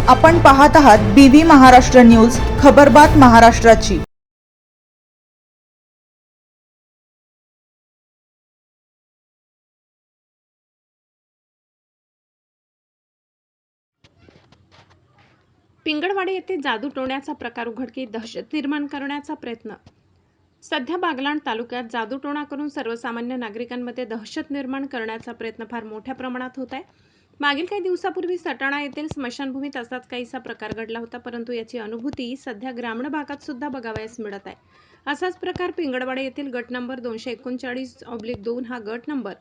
आपण पाहत आहात BV महाराष्ट्र न्यूज, खबरबात महाराष्ट्राची। पिंगळवाडी येथे जादू टोण्याचा प्रकार उघडकीस, दहशत निर्माण करण्याचा प्रयत्न। सध्या बागलाण तालुक्यात जादूटोणा करून सर्वसामान्य नागरिकांमध्ये दहशत निर्माण करण्याचा प्रयत्न फार मोठ्या प्रमाणात होत आहे। मागील काही दिवसापूर्वी सटाणा येथील स्मशानभूमीत असाच काहीसा प्रकार घडला होता, परंतु याची अनुभूती सध्या ग्रामीण भागात सुद्धा बघावयास मिळत आहे। असाच प्रकार पिंगळवाडी येथील गट नंबर 239/2 हा गट नंबर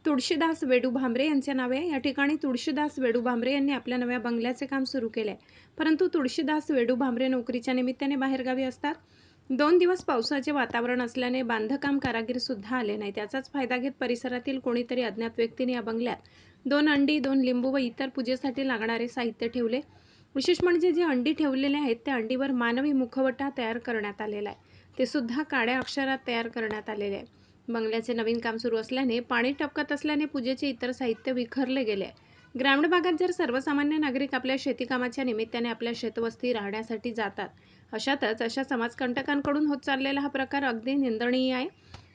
तुळशीदास वेडू भांबरे यांचे नाव आहे। या ठिकाणी तुळशीदास वेडू भांबरे यांनी आपल्या नव्या बंगल्याचे काम सुरू केले, परंतु तुळशीदास वेडू भांबरे नोकरीच्या निमित्ताने बाहेरगावी असतात। 2 दिवस पावसाचे वातावरण असल्याने बांधकाम कारागीर सुद्धा आले नाही। त्याचाच फायदा घेत परिसरातील कोणीतरी अज्ञात व्यक्तीने या बंगल्यात 2 अंडी, 2 लिंबू व इतर पूजेसाठी लागणारे साहित्य ठेवले। विशेष म्हणजे जे अंडी ठेवलेले आहेत त्या अंडीवर मानवी मुखवटा तयार करण्यात आलेला आहे, ते सुद्धा काळ्या अक्षरात तयार करण्यात आलेले आहे। बंगल्याचे नवीन काम सुरू असल्याने पाणी टपकत असल्याने पूजेचे इतर साहित्य विखरले गेले आहे। ग्रामीण भागात जर सर्वसामान्य नागरिक आपल्या शेती कामाच्या निमित्ताने आपल्या शेतवस्ती राहण्यासाठी जातात, अशातच अशा समाजकंटकांकडून होत चाललेला हा प्रकार अगदी निंदनीय आहे।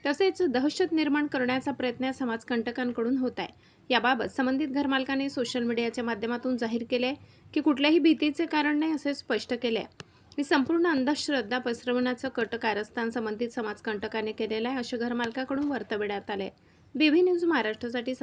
तसेच दहशत निर्माण करण्याचा प्रयत्न समाजकंटकांकडून होत आहे। याबाबत संबंधित घरमालकाने सोशल मीडियाच्या माध्यमातून जाहीर केले की कुठल्याही भीतीचे कारण नाही असे स्पष्ट केले आहे। ही संपूर्ण अंधश्रद्धा पसरवण्याचं कट कारस्थान संबंधित समाजकंटकाने केलेलं आहे, असे घरमालकाकडून वर्तवण्यात आले। BV न्यूज महाराष्ट्रासाठी